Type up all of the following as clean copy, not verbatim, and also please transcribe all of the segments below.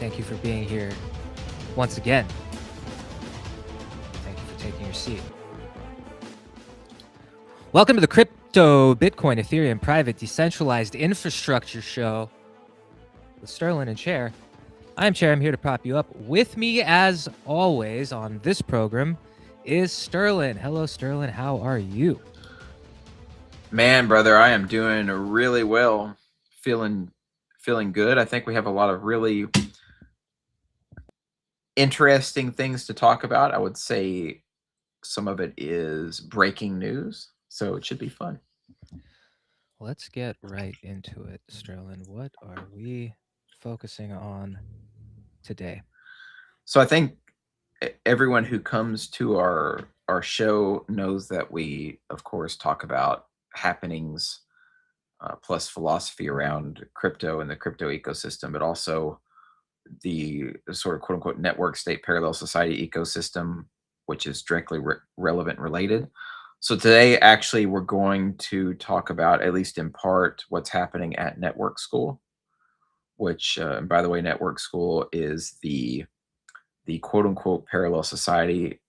Thank you for being here once again. Thank you for taking your seat. Welcome to the Crypto, Bitcoin, Ethereum, Private, Decentralized Infrastructure Show with Sterlin and Chair. I'm Chair. I'm here to prop you up. With me, as always, on this program is Sterlin. Hello, Sterlin. How are you? Man, brother, I am doing really well. Feeling good. I think we have a lot of really interesting things to talk about. I would say some of it is breaking news, so it should be fun. Let's get right into it, Sterlin. What are we focusing on today? So I think everyone who comes to our show knows that we, of course, talk about happenings plus philosophy around crypto and the crypto ecosystem, but also the sort of quote unquote network state parallel society ecosystem, which is directly relevant and related. So today, actually, we're going to talk about, at least in part, what's happening at Network School, which, by the way, Network School is the quote unquote parallel society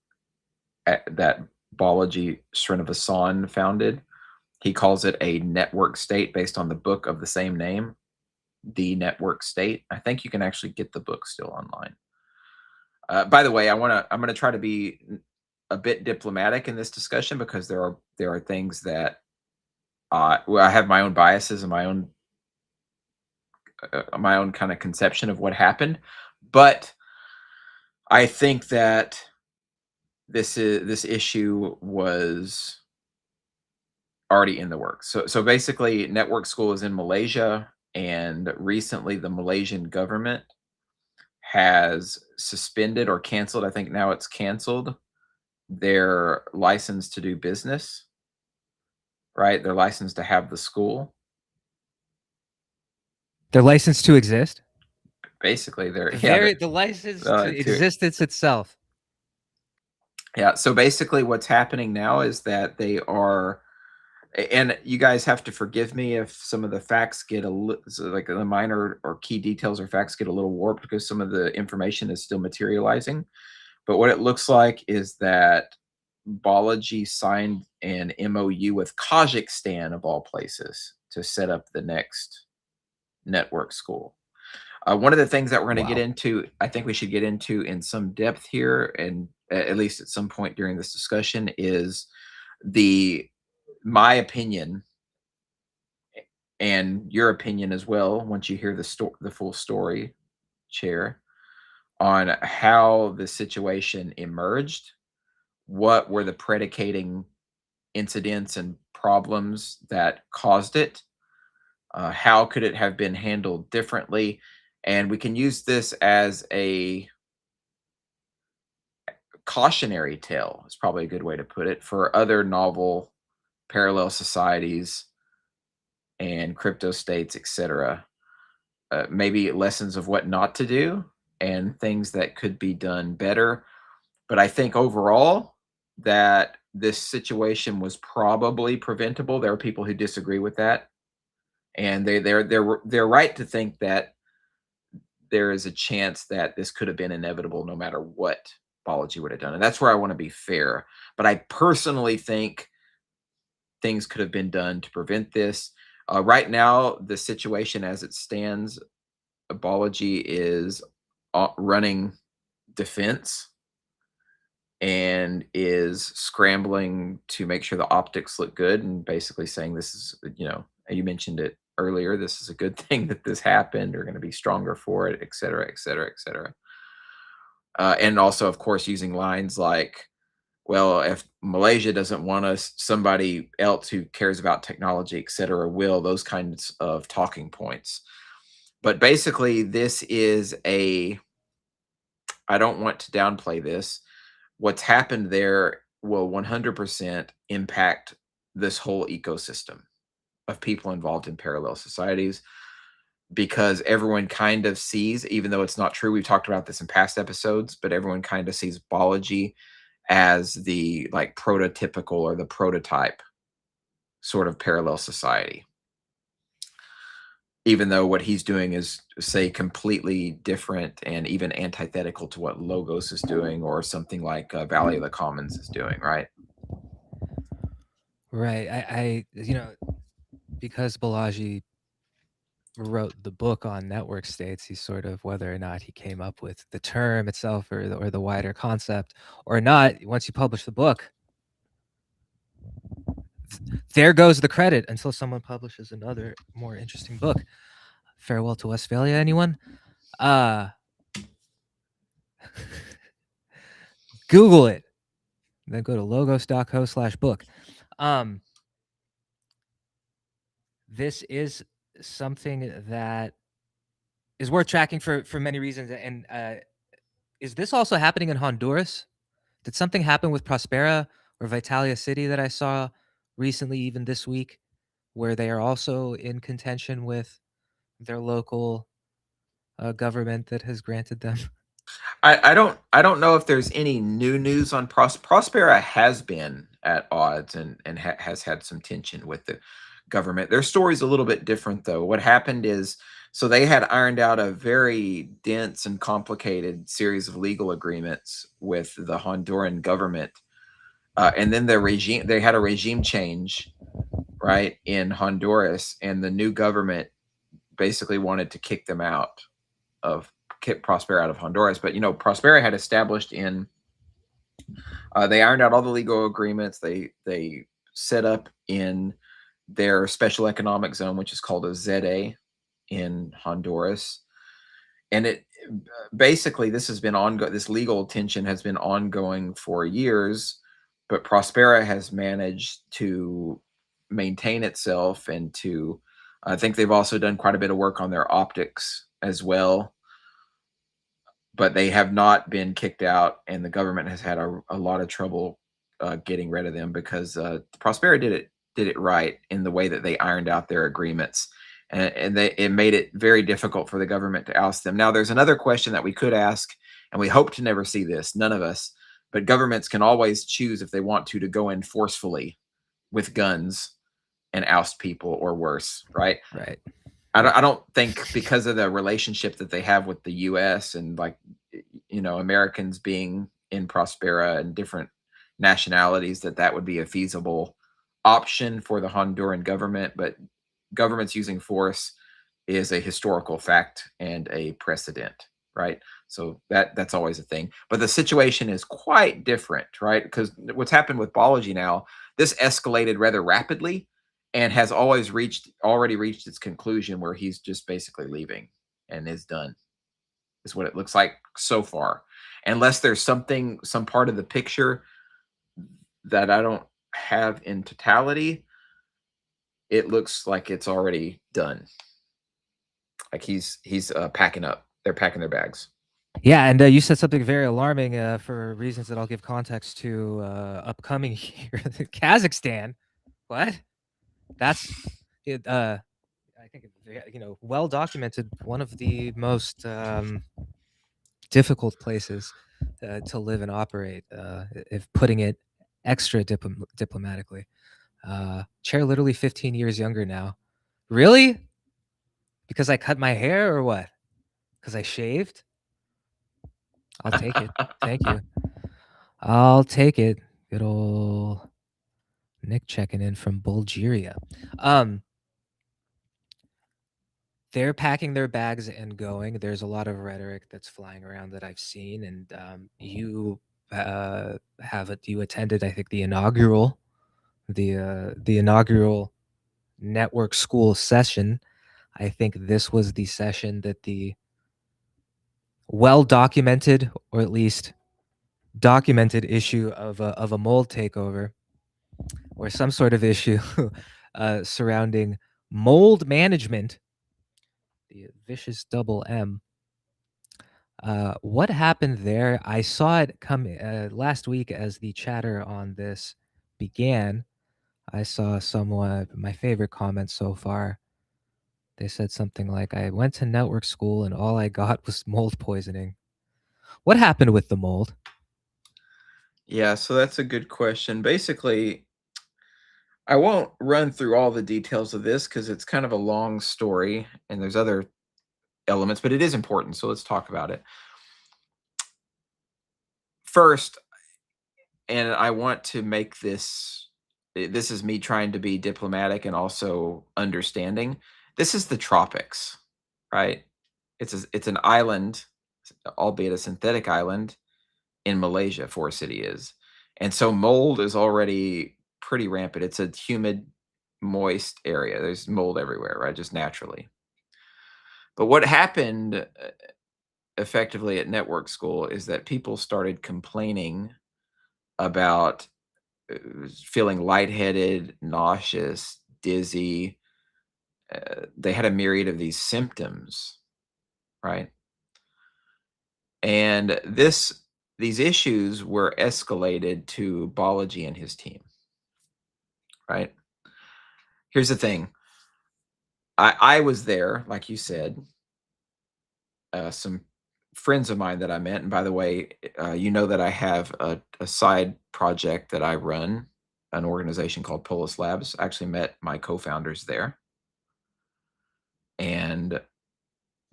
that Balaji Srinivasan founded. He calls it a network state based on the book of the same name, The Network State. I think you can actually get the book still online. By the way, I'm gonna try to be a bit diplomatic in this discussion because there are things that well, I have my own biases and my own kind of conception of what happened, but I think that this issue was already in the works. So basically, Network School is in Malaysia, and recently the Malaysian government has suspended or canceled, I think now it's canceled, their license to do business, right? Their license to have the school. Their license to exist? Basically, The license to existence itself. Yeah, so basically what's happening now is that they are, and you guys have to forgive me if some of the facts get like the minor or key details or facts get a little warped because some of the information is still materializing. But what it looks like is that Balaji signed an MOU with Kazakhstan, of all places, to set up the next network school. One of the things that we're going to get into, I think we should get into in some depth here, and at least at some point during this discussion, is my opinion and your opinion as well, once you hear the full story, Chair, on how the situation emerged, what were the predicating incidents and problems that caused it, how could it have been handled differently, and we can use this as a cautionary tale, is probably a good way to put it, for other novel parallel societies and crypto states, etc. Maybe lessons of what not to do and things that could be done better. But I think overall that this situation was probably preventable. There are people who disagree with that, and they're right to think that there is a chance that this could have been inevitable no matter what Balaji would have done. And that's where I want to be fair. But I personally think things could have been done to prevent this. Right now, the situation as it stands, Balaji is running defense and is scrambling to make sure the optics look good and basically saying this is, you mentioned it earlier, this is a good thing that this happened. We're going to be stronger for it, et cetera, et cetera, et cetera. And also, of course, using lines like, well, if Malaysia doesn't want us, somebody else who cares about technology, et cetera, will, those kinds of talking points. But basically, this is I don't want to downplay this. What's happened there will 100% impact this whole ecosystem of people involved in parallel societies, because everyone kind of sees, even though it's not true, we've talked about this in past episodes, but everyone kind of sees Balaji as the prototypical or the prototype sort of parallel society. even though what he's doing is, say, completely different and even antithetical to what Logos is doing or something like Valley of the Commons is doing, right? Right. Because Balaji wrote the book on network states, he's sort of, whether or not he came up with the term itself or the wider concept or not, once you publish the book, there goes the credit until someone publishes another more interesting book. Farewell to Westphalia, anyone? Google it. Then go to logos.co/book. This is something that is worth tracking for many reasons. And is this also happening in Honduras? Did something happen with Prospera or Vitalia City that I saw recently, even this week, where they are also in contention with their local government that has granted them? I don't know if there's any new news on Prospera has been at odds and has had some tension with the government. Their story's a little bit different though. What happened is, so they had ironed out a very dense and complicated series of legal agreements with the Honduran government, and then they had a regime change, right, in Honduras, and the new government basically wanted to kick them out of kick Prospera out of Honduras. But Prospera had established in they ironed out all the legal agreements. They set up in their special economic zone, which is called a ZA in Honduras, and it basically this has been ongoing. This legal tension has been ongoing for years, but Prospera has managed to maintain itself and to. I think they've also done quite a bit of work on their optics as well, but they have not been kicked out, and the government has had a lot of trouble getting rid of them because Prospera did it right in the way that they ironed out their agreements, and it made it very difficult for the government to oust them. Now, there's another question that we could ask, and we hope to never see this, none of us, but governments can always choose if they want to go in forcefully with guns and oust people, or worse, right? Right. I don't think, because of the relationship that they have with the U.S. and, like, Americans being in Prospera and different nationalities, that would be a feasible option for the Honduran government. But governments using force is a historical fact and a precedent, right? So that's always a thing. But the situation is quite different, right? Because what's happened with Balaji now, this escalated rather rapidly and has already reached its conclusion, where he's just basically leaving and is done, is what it looks like so far. Unless there's some part of the picture that I don't have in totality, it looks like it's already done. Like he's packing up. They're packing their bags. Yeah, and you said something very alarming for reasons that I'll give context to upcoming here. Kazakhstan. What? That's it. I think well documented. One of the most difficult places to live and operate, if putting it extra diplomatically. Chair literally 15 years younger now. Really? Because I cut my hair or what? Because I shaved? I'll take it. Thank you. I'll take it. Good old Nick checking in from Bulgaria. They're packing their bags and going. There's a lot of rhetoric that's flying around that I've seen, and you you attended, I think, the inaugural network school session. I think this was the session that the well documented, or at least documented, issue of a mold takeover or some sort of issue surrounding mold management, the vicious double M. What happened there? I saw it come last week as the chatter on this began. I saw my favorite comment so far. They said something like, I went to network school and all I got was mold poisoning. What happened with the mold? Yeah, so that's a good question. Basically, I won't run through all the details of this because it's kind of a long story and there's other elements, but it is important. So let's talk about it. First, and I want to make this this is me trying to be diplomatic and also understanding. This is the tropics, right? It's an island, albeit a synthetic island in Malaysia, Forest City is. And so mold is already pretty rampant. It's a humid, moist area. There's mold everywhere, right? Just naturally. But what happened effectively at network school is that people started complaining about feeling lightheaded, nauseous, dizzy. They had a myriad of these symptoms, right? And these issues were escalated to Balaji and his team, right? Here's the thing. I was there, like you said. Some friends of mine that I met, and by the way, you know that I have a side project that I run, an organization called Polis Labs. I actually met my co-founders there, and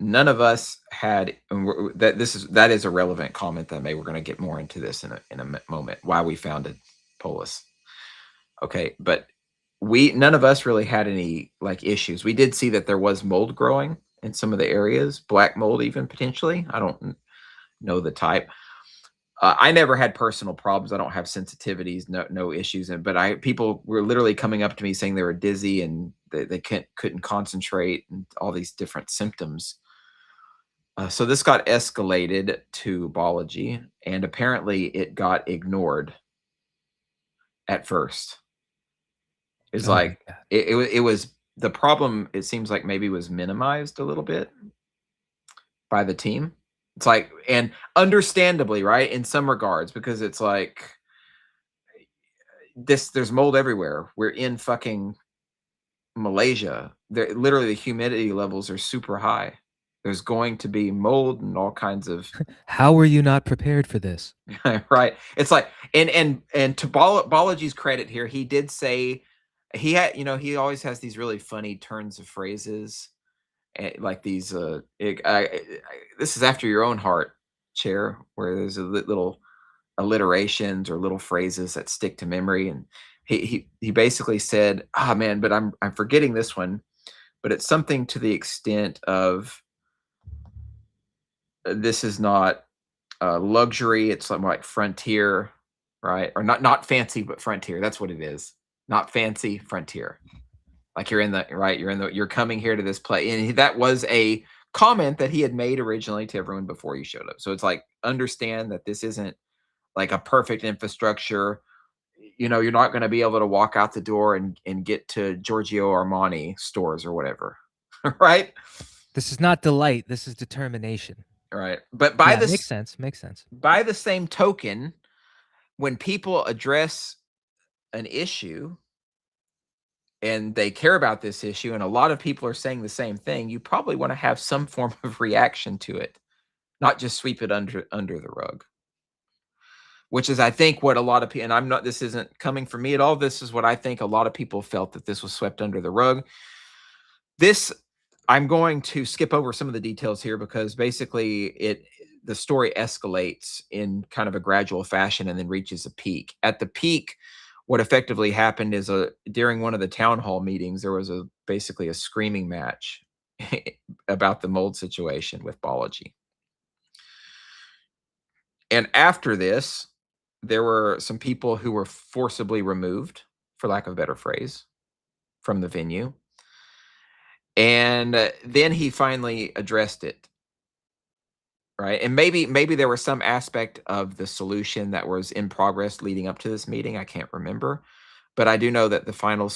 none of us had that is a relevant comment that I made. We're going to get more into this in a moment. Why we founded Polis. Okay, but none of us really had any like issues. We did see that there was mold growing in some of the areas, black mold even potentially. I don't know the type. I never had personal problems. I don't have sensitivities, no issues. And but people were literally coming up to me saying they were dizzy and they couldn't concentrate and all these different symptoms. So this got escalated to Balaji, and apparently it got ignored at first. It's Oh my like god. it was the problem. It seems like maybe was minimized a little bit by the team. It's like, and understandably, right, in some regards, because it's like there's mold everywhere. We're in fucking Malaysia. There literally the humidity levels are super high. There's going to be mold and all kinds of How were you not prepared for this? right. It's like and to Balaji's credit here, he did say he had, he always has these really funny turns of phrases. Like these this is after your own heart, chair, where there's little alliterations or little phrases that stick to memory. And he basically said, ah, man, but I'm forgetting this one, but it's something to the extent of this is not luxury, it's something like frontier, right? Or not fancy, but frontier. That's what it is. Not fancy, frontier. Like you're in the right, you're coming here to this place. And that was a comment that he had made originally to everyone before he showed up. So it's like, understand that this isn't like a perfect infrastructure. You're not going to be able to walk out the door and get to Giorgio Armani stores or whatever. Right? This is not delight. This is determination. Right. But Yeah, makes sense. Makes sense. by the same token, when people address an issue and they care about this issue, and a lot of people are saying the same thing, you probably want to have some form of reaction to it, not just sweep it under the rug. Which is, I think, what a lot of people, and this isn't coming from me at all. This is what I think a lot of people felt, that this was swept under the rug. I'm going to skip over some of the details here because basically the story escalates in kind of a gradual fashion and then reaches a peak. At the peak, what effectively happened is during one of the town hall meetings, there was basically a screaming match about the mold situation with Balaji. And after this, there were some people who were forcibly removed, for lack of a better phrase, from the venue. And then he finally addressed it. Right. And maybe there was some aspect of the solution that was in progress leading up to this meeting. I can't remember. But I do know that the final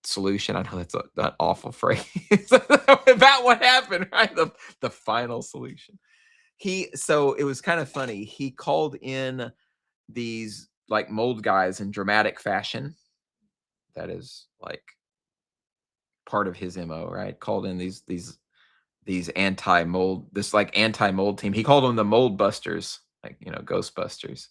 solution, I know that's an awful phrase about what happened, right? The final solution. So it was kind of funny. He called in these like mold guys in dramatic fashion. That is like part of his MO, right? Called in these anti-mold team. He called them the mold busters, like, Ghostbusters.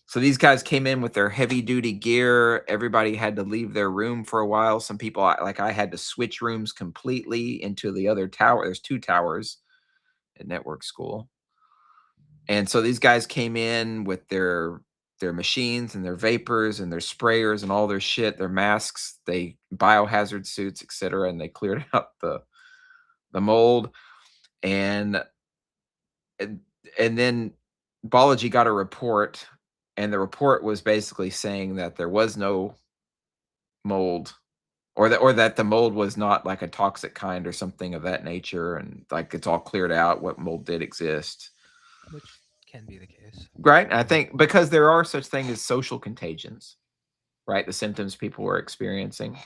So these guys came in with their heavy duty gear. Everybody had to leave their room for a while. Some people, like I had to switch rooms completely into the other tower. There's 2 towers at network school. And so these guys came in with their machines and their vapors and their sprayers and all their shit, their masks, they biohazard suits, etc., and they cleared out the mold. And and, and then Balaji got a report, and the report was basically saying that there was no mold, or that the mold was not like a toxic kind or something of that nature, and like it's all cleared out. What mold did exist, which can be the case. right? And I think because there are such things as social contagions, right? The symptoms people were experiencing.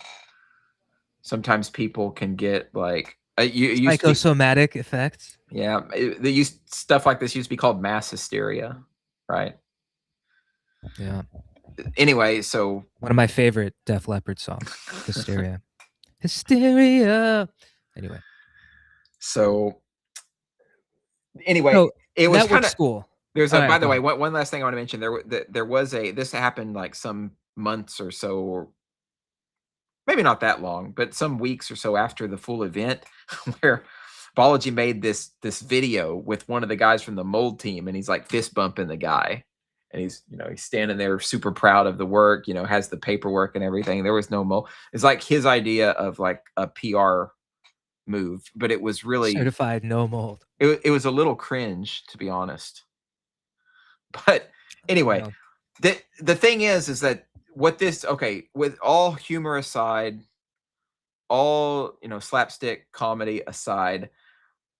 Sometimes people can get like it used to be, Psychosomatic effects. yeah. They used stuff like this used to be called mass hysteria, right? Yeah. Anyway, so One of my favorite Def Leppard songs, Hysteria. Hysteria. Anyway. so anyway, So it was network kind of school. there's All a right, by the go way, ahead. one last thing I want to mention. There was a this happened like some months or so, or maybe not that long, but some weeks or so after the full event, where Balaji made this video with one of the guys from the mold team, and he's like fist bumping the guy, and he's standing there super proud of the work, has the paperwork and everything. There was no mold. It's like his idea of like a PR move, but it was really Certified no mold. it was a little cringe, to be honest. But anyway, Well, the thing is that what this okay, with all humor aside, all slapstick comedy aside,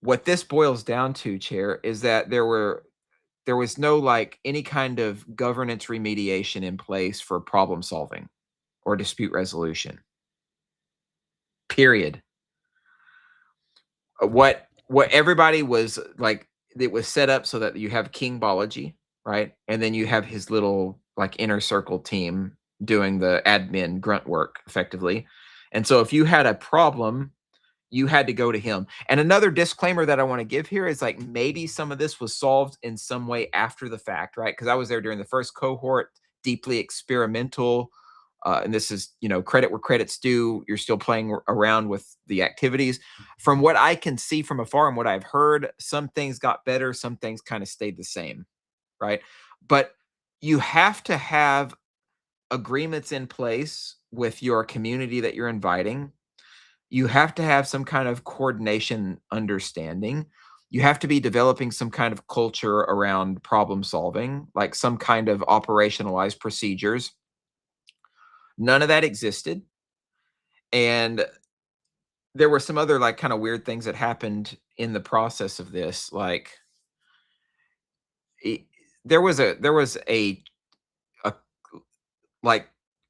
what this boils down to, Chair, is that there was no like any kind of governance remediation in place for problem solving or dispute resolution. Period. What everybody was like, it was set up so that you have King Balaji, right? And then you have his little like inner circle team doing the admin grunt work effectively. And so if you had a problem, you had to go to him. And another disclaimer that I want to give here is like maybe some of this was solved in some way after the fact, right? Because I was there during the first cohort, deeply experimental. And this is, credit where credit's due. You're still playing around with the activities. From what I can see from afar and what I've heard, some things got better, some things kind of stayed the same, right? But you have to have agreements in place with your community that you're inviting. You have to have some kind of coordination understanding. You have to be developing some kind of culture around problem solving, like some kind of operationalized procedures. None of that existed. And there were some other like kind of weird things that happened in the process of this. Like it, there was a like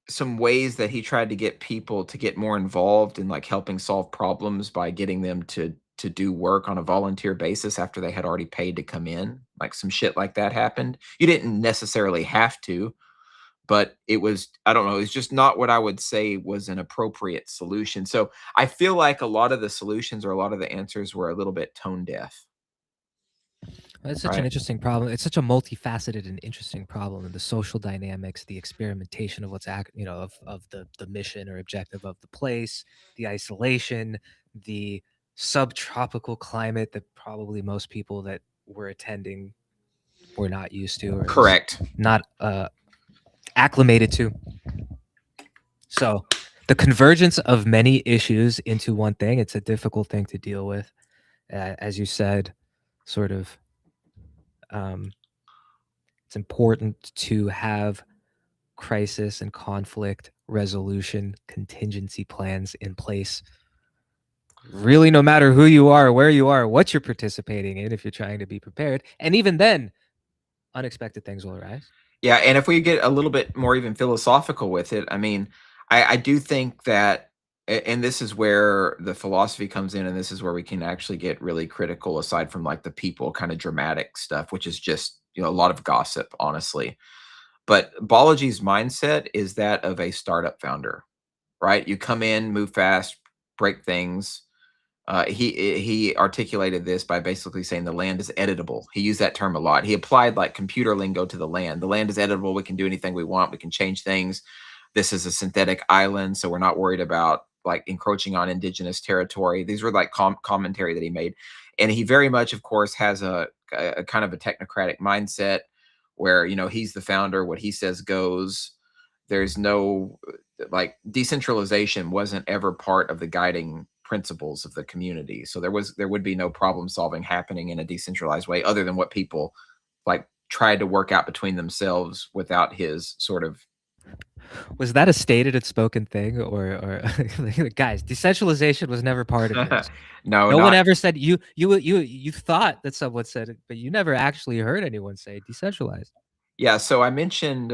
some ways that he tried to get people to get more involved in like helping solve problems by getting them to do work on a volunteer basis after they had already paid to come in. Like some shit like that happened. You didn't necessarily have to, but it was, I don't know, it's just not what I would say was an appropriate solution. So I feel like a lot of the solutions or a lot of the answers were a little bit tone deaf. it's such an Right. interesting problem. It's such a multifaceted and interesting problem, and the social dynamics, the experimentation of of the mission or objective of the place, the isolation, the subtropical climate that probably most people that were attending were not used to, or at least Correct. not acclimated to. So the convergence of many issues into one thing, it's a difficult thing to deal with. As you said, sort of, it's important to have crisis and conflict resolution contingency plans in place. Really, no matter who you are, where you are, what you're participating in, if you're trying to be prepared. And even then, unexpected things will arise. Yeah, and if we get a little bit more even philosophical with it, I mean, I do think that, and this is where the philosophy comes in, and this is where we can actually get really critical, aside from like the people kind of dramatic stuff, which is just a lot of gossip, honestly. But Balaji's mindset is that of a startup founder, right? You come in, move fast, break things, He articulated this by basically saying the land is editable. He used that term a lot. He applied like computer lingo to the land. The land is editable. We can do anything we want. We can change things. This is a synthetic island, so we're not worried about like encroaching on indigenous territory. These were like commentary that he made, and he very much, of course, has a kind of a technocratic mindset where he's the founder. What he says goes. There's no like decentralization wasn't ever part of the guiding principles of the community. So there would be no problem solving happening in a decentralized way other than what people like tried to work out between themselves without his sort of Was that a stated and spoken thing, or guys? Decentralization was never part of this. no, No one not ever said you thought that someone said it, but you never actually heard anyone say decentralized. yeah. So I mentioned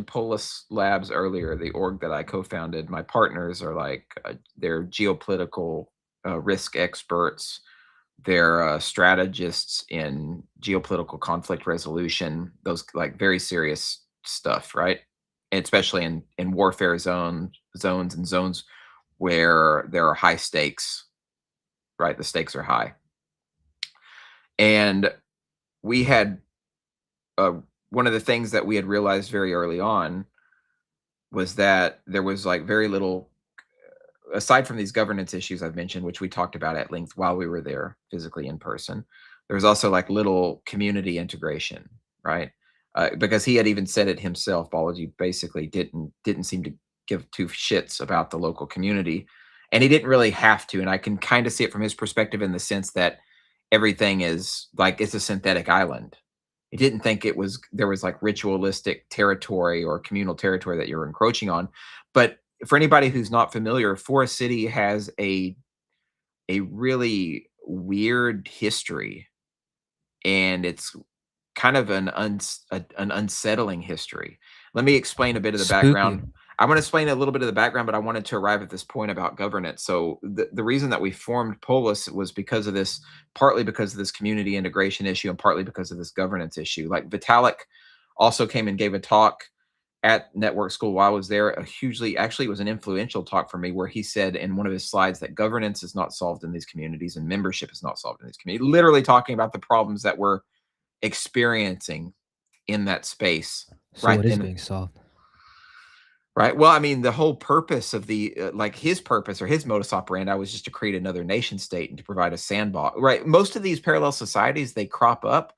Polis Labs earlier, the org that I co-founded. My partners are like they're geopolitical risk experts. They're strategists in geopolitical conflict resolution, those like very serious stuff, right? And especially in warfare zones and zones where there are high stakes, right? The stakes are high. And we had uh, one of the things that we had realized very early on was that there was like very little, aside from these governance issues I've mentioned, which we talked about at length while we were there physically in person, there was also like little community integration, right? Because he had even said it himself. Balaji basically didn't seem to give two shits about the local community, and he didn't really have to. And I can kind of see it from his perspective in the sense that everything is like it's a synthetic island. He didn't think there was like ritualistic territory or communal territory that you're encroaching on, but for anybody who's not familiar, Forest City has a really weird history, and it's kind of an unsettling history. Let me explain a bit of the Spooky. background. I'm going to explain a little bit of the background, but I wanted to arrive at this point about governance. So the reason that we formed Polis was because of this, partly because of this community integration issue, and partly because of this governance issue. Like Vitalik also came and gave a talk at network school while I was there, actually it was an influential talk for me, where he said in one of his slides that governance is not solved in these communities and membership is not solved in these communities, literally talking about the problems that we're experiencing in that space So right what is then. being solved? Right. Well, I mean, the whole purpose of the like his purpose or his modus operandi was just to create another nation state and to provide a sandbox. Right. Most of these parallel societies, they crop up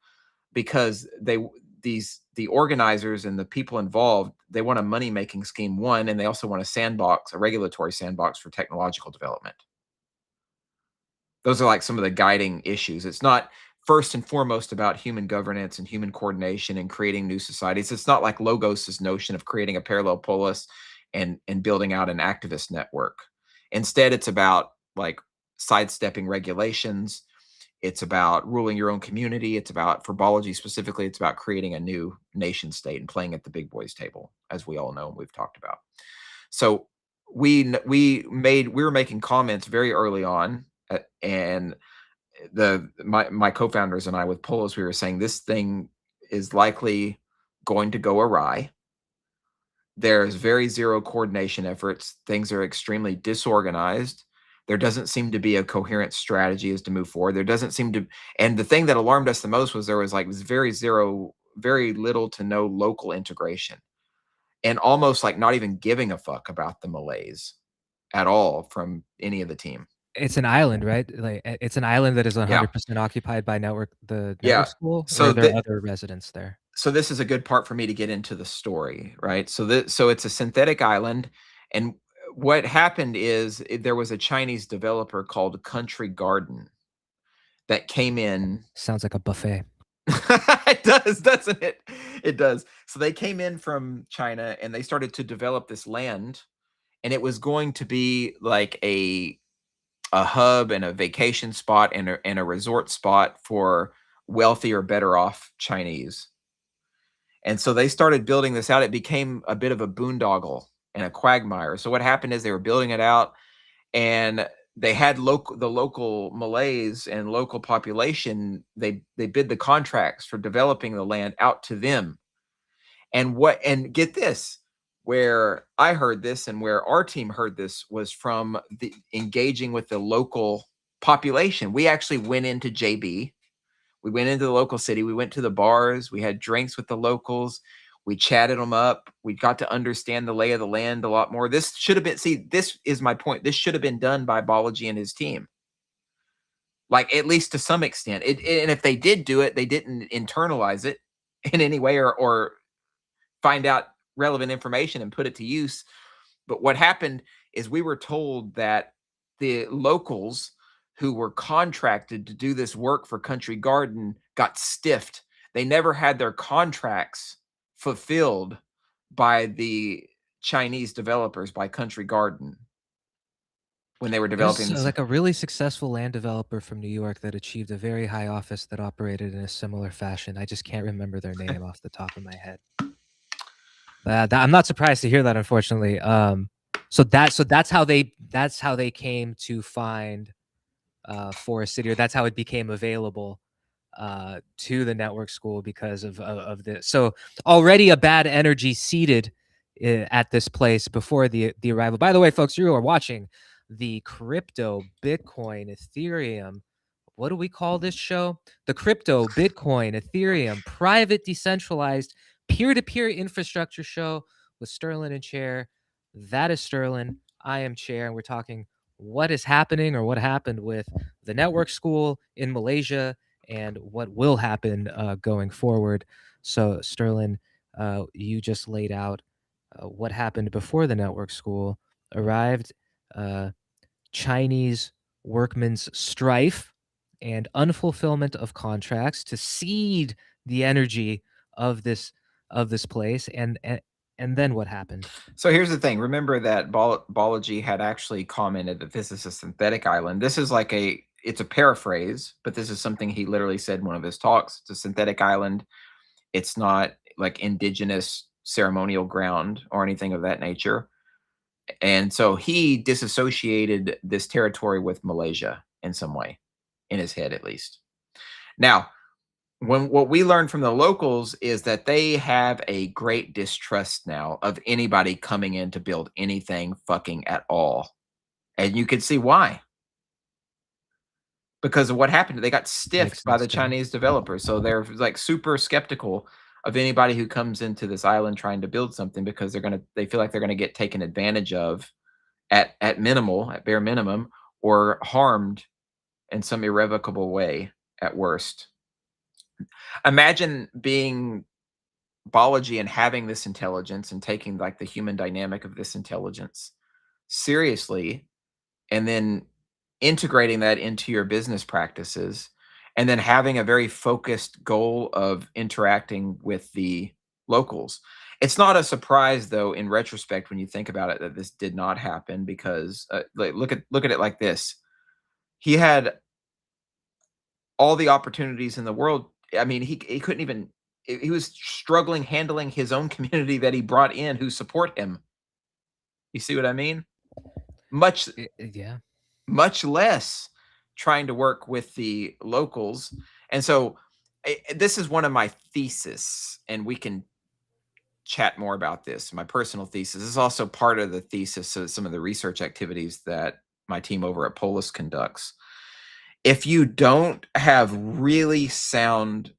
because the organizers and the people involved, they want a money making scheme, one, and they also want a sandbox, a regulatory sandbox for technological development. Those are like some of the guiding issues. It's not first and foremost about human governance and human coordination and creating new societies. It's not like Logos's notion of creating a parallel polis and building out an activist network. Instead, it's about like sidestepping regulations. It's about ruling your own community. It's about, for Balaji specifically, it's about creating a new nation state and playing at the big boys table, as we all know and we've talked about. So we were making comments very early on, and my co-founders and I with Polos, we were saying this thing is likely going to go awry. There's very zero coordination efforts. Things are extremely disorganized. There doesn't seem to be a coherent strategy as to move forward. There doesn't seem to, and the thing that alarmed us the most was there was like this very little to no local integration, and almost like not even giving a fuck about the Malays at all from any of the team. It's an island, right? Like it's an island that is Yeah. 100% occupied by the network Yeah. school, or So are there the other residents there? so this is a good part for me to get into the story, right? So it's a synthetic island, and what happened is there was a Chinese developer called Country Garden that came in. Sounds like a buffet. It does, doesn't it? It does. So they came in from China and they started to develop this land, and it was going to be like a hub and a vacation spot and a resort spot for wealthier, better off Chinese. And so they started building this out. It became a bit of a boondoggle and a quagmire. So what happened is they were building it out, and they had the local Malays and local population. They bid the contracts for developing the land out to them. And get this, where I heard this and where our team heard this was from the engaging with the local population. We actually went into JB. We went into the local city. We went to the bars. We had drinks with the locals. We chatted them up. We got to understand the lay of the land a lot more. This should have been, see, this is my point. This should have been done by Balaji and his team. Like, at least to some extent. And if they did do it, they didn't internalize it in any way or find out relevant information and put it to use. But what happened is we were told that the locals who were contracted to do this work for Country Garden got stiffed. They never had their contracts fulfilled by the Chinese developers, by Country Garden, when they were developing There's this. like a really successful land developer from New York that achieved a very high office that operated in a similar fashion. I just can't remember their name off the top of my head. I'm not surprised to hear that, unfortunately. So that's how they came to find Forest City, or that's how it became available to the network school because of this. So already a bad energy seated at this place before the arrival. By the way, folks, you are watching the crypto, Bitcoin, Ethereum. What do we call this show? The crypto, Bitcoin, Ethereum, private, decentralized, peer-to-peer infrastructure show with Sterlin and Chair. That is Sterlin. I am Chair, and we're talking what is happening or what happened with the network school in Malaysia and what will happen going forward. So, Sterlin, you just laid out what happened before the network school arrived. Chinese workmen's strife and unfulfillment of contracts to seed the energy of this place, and then what happened? So here's the thing. Remember that Balaji had actually commented that this is a synthetic island. This is like it's a paraphrase, but this is something he literally said in one of his talks. It's a synthetic island. It's not like indigenous ceremonial ground or anything of that nature. And so he disassociated this territory with Malaysia in some way, in his head at least. Now, what we learned from the locals is that they have a great distrust now of anybody coming in to build anything fucking at all. And you can see why. Because of what happened. They got stiffed by the Chinese developers. So they're like super skeptical of anybody who comes into this island trying to build something, because they feel like they're gonna get taken advantage of at bare minimum, or harmed in some irrevocable way at worst. Imagine being Balaji and having this intelligence and taking like the human dynamic of this intelligence seriously, and then integrating that into your business practices, and then having a very focused goal of interacting with the locals. It's not a surprise, though, in retrospect, when you think about it, that this did not happen, because like, look at it like this. He had all the opportunities in the world. I mean, he couldn't even, he was struggling handling his own community that he brought in, who support him. You see what I mean? Yeah. Much less trying to work with the locals. And so this is one of my thesis, and we can chat more about this. My personal thesis is also part of the thesis of some of the research activities that my team over at Polis conducts. If you don't have really sound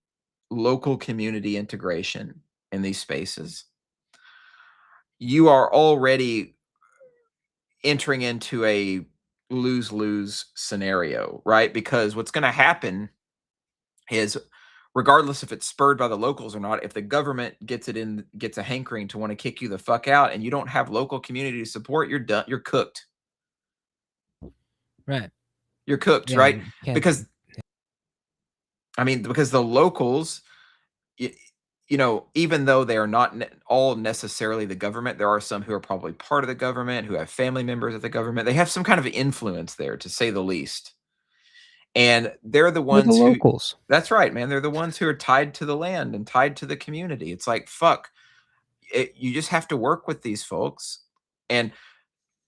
local community integration in these spaces, you are already entering into a lose-lose scenario, right? Because what's going to happen is, regardless if it's spurred by the locals or not, if the government gets a hankering to want to kick you the fuck out, and you don't have local community support, you're done. You're cooked. Right. You're cooked, right? Because because the locals, even though they are not all necessarily the government, there are some who are probably part of the government, who have family members of the government. They have some kind of influence there, to say the least. And they're the ones who, locals. That's right, man. They're the ones who are tied to the land and tied to the community. It's like, fuck, you just have to work with these folks. And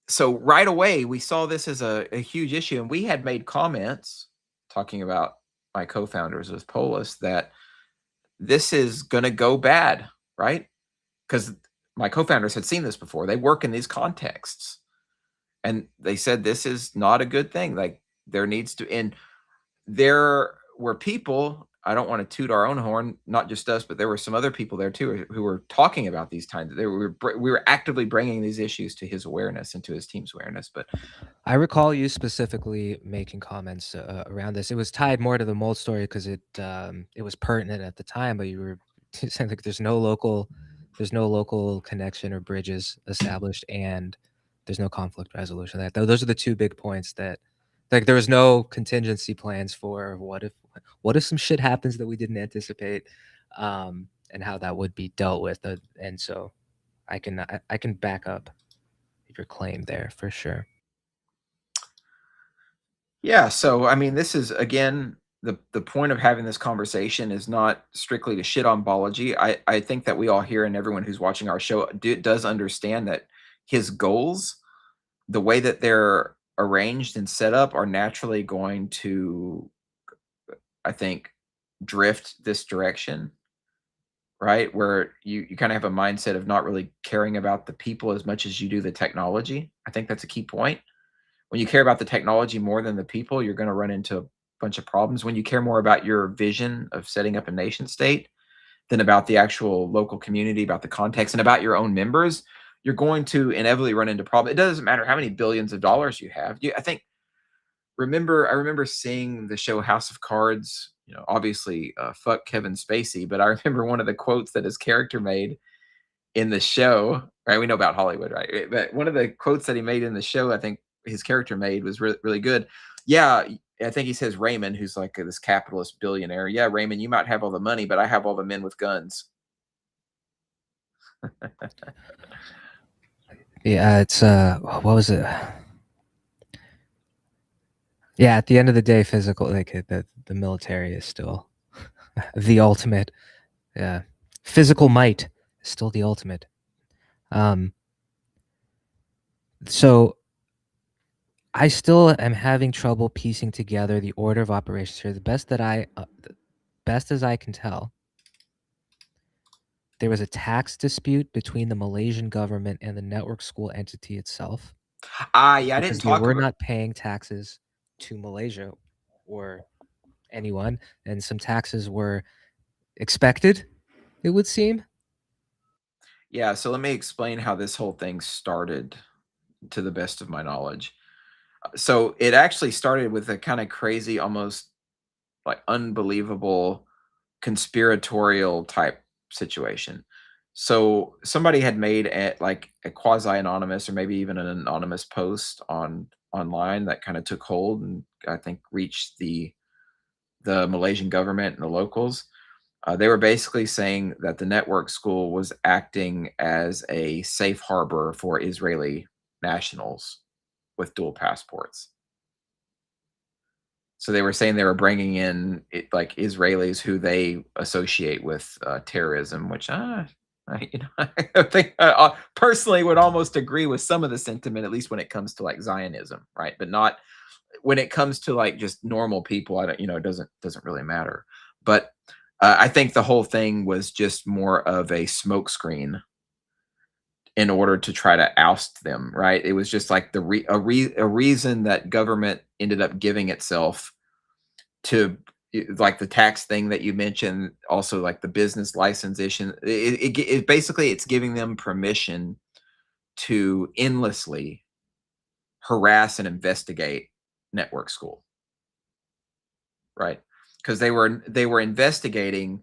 so right away, we saw this as a huge issue. And we had made comments talking about my co-founders with Polis that this is going to go bad, right? Because my co-founders had seen this before. They work in these contexts. And they said, this is not a good thing. Like, there needs to, and there were people, I don't want to toot our own horn, not just us, but there were some other people there too who were talking about these times. We were actively bringing these issues to his awareness and to his team's awareness. But I recall you specifically making comments around this. It was tied more to the mold story because it was pertinent at the time, but you were saying like there's no local connection or bridges established, and there's no conflict resolution. Those are the two big points that like there was no contingency plans for what if some shit happens that we didn't anticipate, and how that would be dealt with. And so I can back up your claim there for sure. yeah, so I mean, this is again the point of having this conversation is not strictly to shit on Balaji. I think that we all here and everyone who's watching our show does understand that his goals, the way that they're arranged and set up, are naturally going to, I think, drift this direction, right? Where you kind of have a mindset of not really caring about the people as much as you do the technology. I think that's a key point. When you care about the technology more than the people, you're going to run into a bunch of problems. When you care more about your vision of setting up a nation state than about the actual local community, about the context, and about your own members, you're going to inevitably run into problems. It doesn't matter how many billions of dollars you have. I remember seeing the show House of Cards. You know, obviously, fuck Kevin Spacey, but I remember one of the quotes that his character made in the show. Right, we know about Hollywood, right? But one of the quotes that he made in the show, I think his character made, was really good. Yeah, I think he says Raymond, who's like this capitalist billionaire. Yeah, Raymond, you might have all the money, but I have all the men with guns. Yeah, it's what was it? Yeah, at the end of the day, physical, like the military is still the ultimate. Yeah, physical might is still the ultimate. So I still am having trouble piecing together the order of operations here. The best as I can tell, there was a tax dispute between the Malaysian government and the network school entity itself Yeah, I didn't because they talk were about. not paying taxes to Malaysia or anyone, and some taxes were expected, it would seem. Yeah, so let me explain how this whole thing started, to the best of my knowledge. So it actually started with a kind of crazy, almost like unbelievable conspiratorial type situation. So somebody had made a quasi anonymous or maybe even an anonymous post online that kind of took hold and I think reached the Malaysian government and the locals. They were basically saying that the network school was acting as a safe harbor for Israeli nationals with dual passports. So they were saying they were bringing in like Israelis who they associate with terrorism, which I think personally would almost agree with some of the sentiment, at least when it comes to like Zionism, right? But not when it comes to like just normal people. I don't, it doesn't really matter. But I think the whole thing was just more of a smokescreen in order to try to oust them, right? It was just like a reason that government ended up giving itself to like the tax thing that you mentioned, also like the business license issue. It basically it's giving them permission to endlessly harass and investigate network school, right? Because they were investigating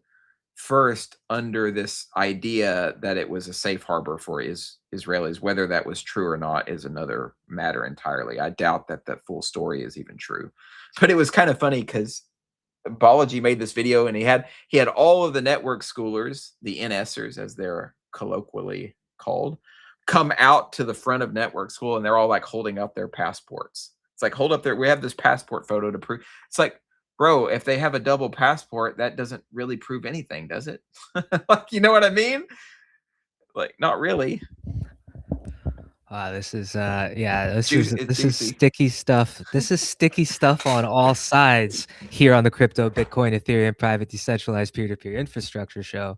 first under this idea that it was a safe harbor for Israelis. Whether that was true or not is another matter entirely. I doubt that that full story is even true. But it was kind of funny because Balaji made this video and he had all of the network schoolers, the NSers as they're colloquially called, come out to the front of network school and they're all like holding up their passports. It's like, hold up there. We have this passport photo to prove. It's like, bro, if they have a double passport, that doesn't really prove anything, does it? Like, you know what I mean? Like, not really. This is this Juice, is it's this is juicy. sticky stuff. This is sticky stuff on all sides here on the crypto, Bitcoin, Ethereum, private, decentralized, peer-to-peer infrastructure show.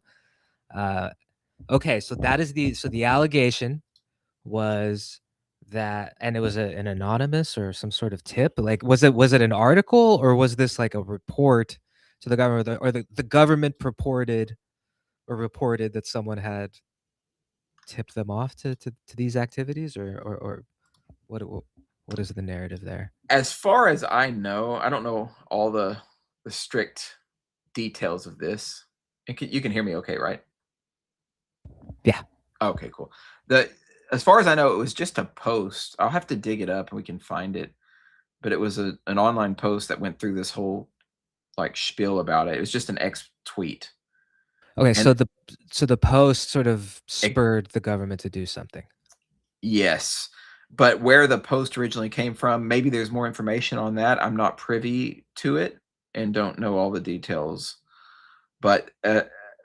Okay, so the allegation was that, and it was an anonymous or some sort of tip. Like, was it an article, or was this like a report to the government, or the government purported or reported that someone had tipped them off to these activities, or what is the narrative there? As far as I know, I don't know all the strict details of this. And you can hear me okay, right? Yeah. Okay, cool. The As far as I know, it was just a post. I'll have to dig it up and we can find it. But it was an online post that went through this whole like spiel about it. It was just an X tweet. Okay, And so the post sort of it, spurred the government to do something. yes. But where the post originally came from, maybe there's more information on that. I'm not privy to it and don't know all the details. But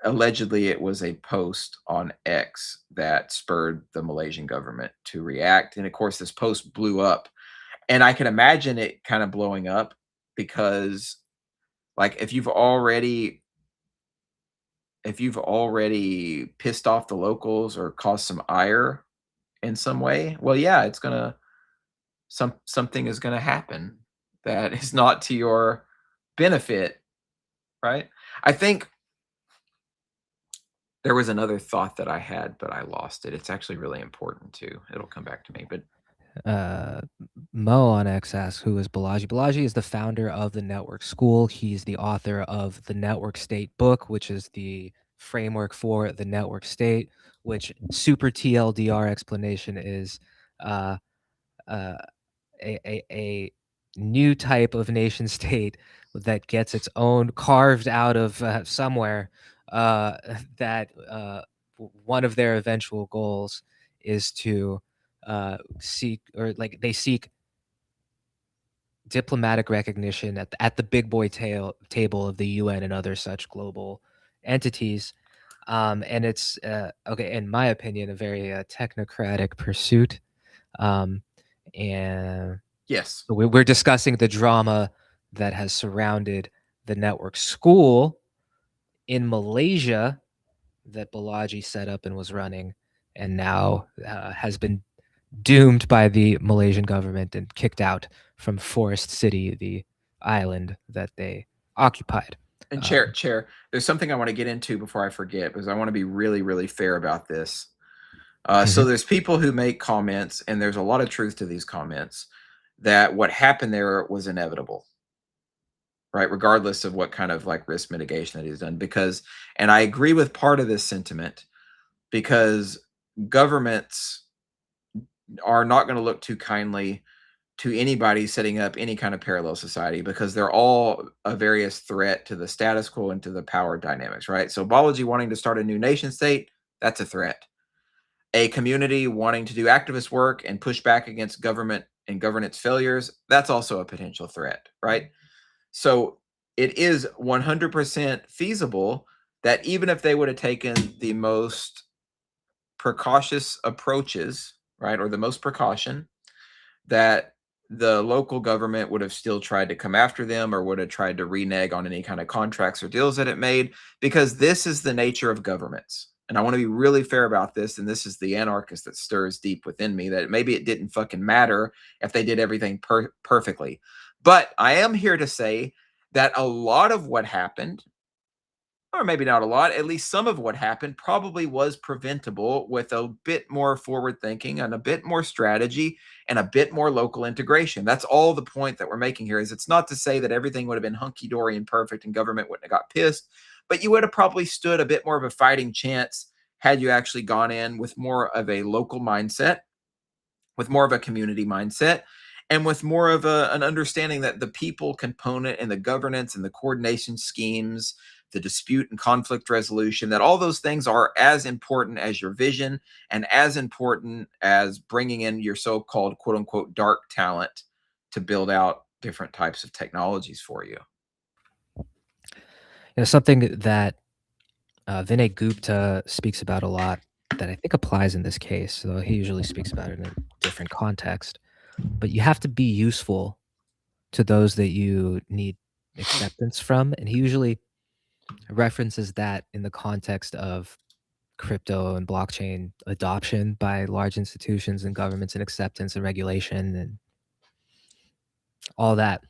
allegedly, it was a post on X that spurred the Malaysian government to react. And of course, this post blew up. And I can imagine it kind of blowing up because, like, if you've already pissed off the locals or caused some ire in some way, well, yeah, it's gonna something is gonna happen that is not to your benefit, right? I think there was another thought that I had, but I lost it. It's actually really important too. It'll come back to me. But uh, Mo on X asks, who is Balaji? Balaji is the founder of the Network School. He's the author of the Network State book, which is the framework for the network state, which super TLDR explanation is uh, uh, a new type of nation state that gets its own carved out of somewhere, uh, that one of their eventual goals is to seek, or like they seek diplomatic recognition at the big boy table of the UN and other such global entities. And it's okay, in my opinion, a very technocratic pursuit. Um, and yes, so we're discussing the drama that has surrounded the network school in Malaysia that Balaji set up and was running, and now has been doomed by the Malaysian government and kicked out from Forest City, the island that they occupied. and chair, Um, chair. There's something I want to get into before I forget because I want to be really, really fair about this. So mhm. there's people who make comments, and there's a lot of truth to these comments that what happened there was inevitable, right? Regardless of what kind of like risk mitigation that he's done, because, and I agree with part of this sentiment because governments are not going to look too kindly to anybody setting up any kind of parallel society because they're all a various threat to the status quo and to the power dynamics, right? So Balaji wanting to start a new nation state, that's a threat. A community wanting to do activist work and push back against government and governance failures, that's also a potential threat, right? So it is 100% feasible that even if they would have taken the most precautious approaches, right, or the most precaution, that the local government would have still tried to come after them or would have tried to renege on any kind of contracts or deals that it made because this is the nature of governments. And I want to be really fair about this. And this is the anarchist that stirs deep within me that maybe it didn't fucking matter if they did everything perfectly. But I am here to say that a lot of what happened, or maybe not a lot, at least some of what happened probably was preventable with a bit more forward thinking and a bit more strategy and a bit more local integration. That's all the point that we're making here is it's not to say that everything would have been hunky dory and perfect and government wouldn't have got pissed, but you would have probably stood a bit more of a fighting chance had you actually gone in with more of a local mindset, with more of a community mindset, and with more of an understanding that the people component and the governance and the coordination schemes, the dispute and conflict resolution, that all those things are as important as your vision and as important as bringing in your so-called quote unquote dark talent to build out different types of technologies for you. Something that Vinay Gupta speaks about a lot that I think applies in this case, though he usually speaks about it in a different context. But you have to be useful to those that you need acceptance from, and he usually references that in the context of crypto and blockchain adoption by large institutions and governments and acceptance and regulation and all that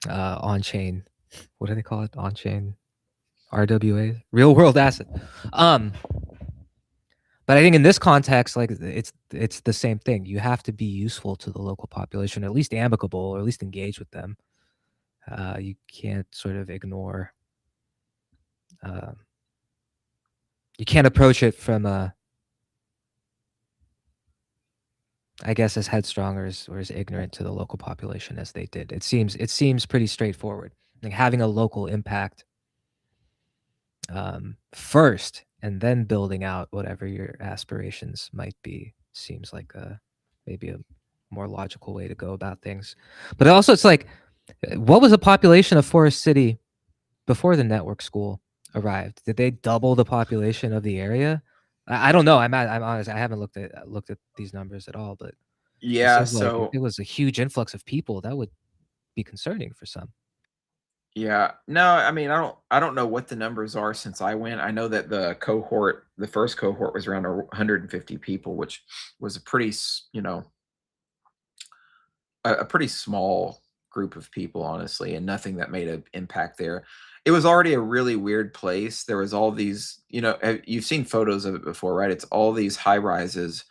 on-chain. What do they call it? On-chain RWA, real world asset. But I think in this context, like it's the same thing. You have to be useful to the local population, or at least amicable, or at least engage with them. You can't sort of ignore. You can't approach it from I guess as headstrong or as ignorant to the local population as they did. It seems pretty straightforward. Like having a local impact first, and then building out whatever your aspirations might be, seems like maybe a more logical way to go about things. But also, it's like, what was the population of Forest City before the network school arrived? Did they double the population of the area? I don't know. I'm honest. I haven't looked at these numbers at all, but it Yeah, seems like if so it was a huge influx of people, that would be concerning for some. yeah. No, I mean, I don't know what the numbers are since I went. I know that the first cohort was around 150 people, which was a pretty, a pretty small group of people, honestly, and nothing that made an impact there. It was already a really weird place. There was all these, you've seen photos of it before, right? It's all these high rises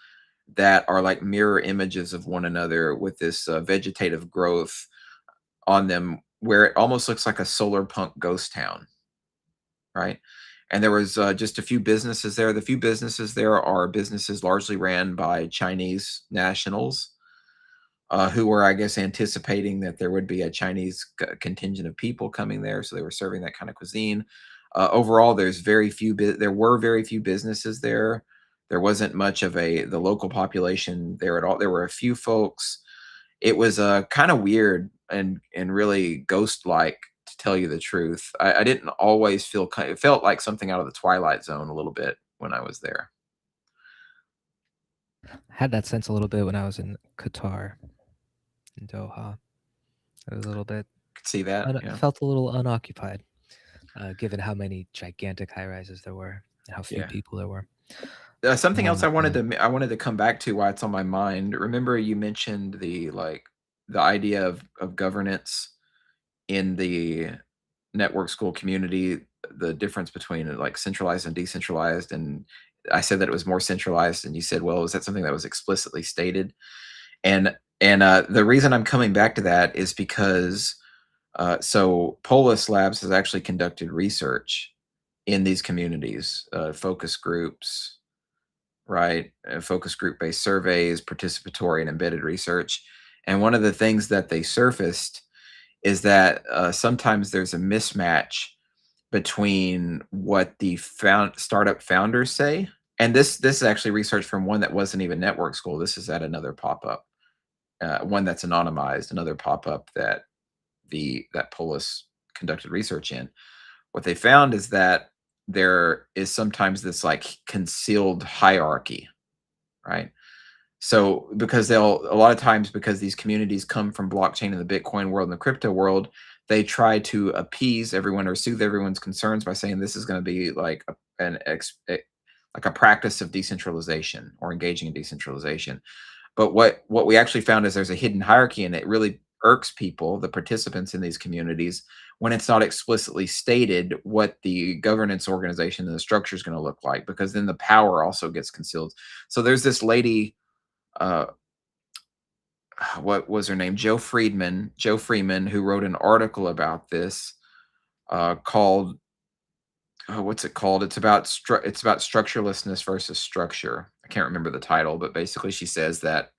that are like mirror images of one another with this vegetative growth on them, where it almost looks like a solar punk ghost town, right? And there was just a few businesses there. The few businesses there are businesses largely ran by Chinese nationals who were, I guess, anticipating that there would be a Chinese contingent of people coming there, so they were serving that kind of cuisine. Overall, there were very few businesses there. There wasn't much of the local population there at all. There were a few folks. It was kind of weird and really ghost-like, to tell you the truth. I didn't always feel it felt like something out of the Twilight Zone a little bit when I was there. I had that sense a little bit when I was in Qatar, in Doha. It was a little bit Could see that, yeah. felt a little unoccupied, given how many gigantic high rises there were and how few Yeah. people there were. Something else Yeah. I wanted to come back to, why it's on my mind. Remember you mentioned the idea of governance in the network school community, the difference between like centralized and decentralized, and I said that it was more centralized, and you said, well, was that something that was explicitly stated? And the reason I'm coming back to that is because so Polis Labs has actually conducted research in these communities, focus groups, right? Focus group based surveys, participatory and embedded research. And one of the things that they surfaced is that sometimes there's a mismatch between what the startup founders say. And this is actually research from one that wasn't even network school. This is at another pop-up, one that's anonymized, another pop-up that that Polis conducted research in. What they found is that there is sometimes this like concealed hierarchy, right? So because a lot of times, because these communities come from blockchain in the Bitcoin world and the crypto world, they try to appease everyone or soothe everyone's concerns by saying this is going to be like like a practice of decentralization or engaging in decentralization. But what we actually found is there's a hidden hierarchy, and it really irks people, the participants in these communities, when it's not explicitly stated what the governance organization and the structure is going to look like, because then the power also gets concealed. So there's this lady, uh, what was her name? Joe Freeman, who wrote an article about this called what's it called? It's about structurelessness versus structure. I can't remember the title, but basically she says that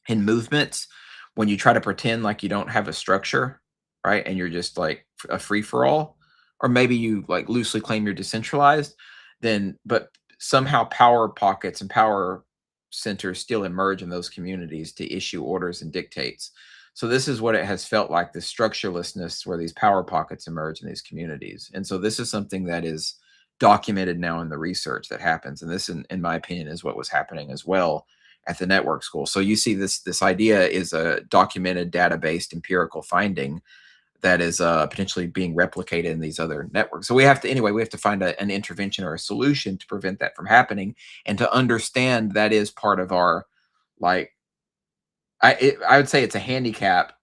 in movements, when you try to pretend like you don't have a structure, right, and you're just like a free for all, or maybe you like loosely claim you're decentralized, then but somehow power pockets and power centers still emerge in those communities to issue orders and dictates. So this is what it has felt like, the structurelessness where these power pockets emerge in these communities. And so this is something that is documented now in the research that happens. And this, in my opinion, is what was happening as well at the network school. So you see this idea is a documented, data-based empirical finding that is potentially being replicated in these other networks. So we have to find an intervention or a solution to prevent that from happening, and to understand that is part of our, like, I would say it's a handicap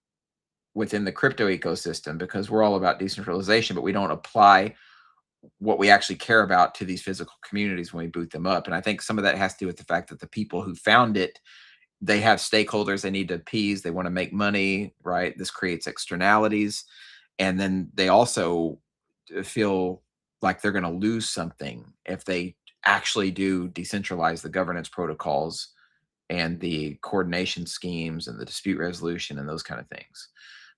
within the crypto ecosystem, because we're all about decentralization, but we don't apply what we actually care about to these physical communities when we boot them up. And I think some of that has to do with the fact that the people who found it, they have stakeholders they need to appease, they want to make money, right? This creates externalities, and then they also feel like they're going to lose something if they actually do decentralize the governance protocols and the coordination schemes and the dispute resolution and those kind of things.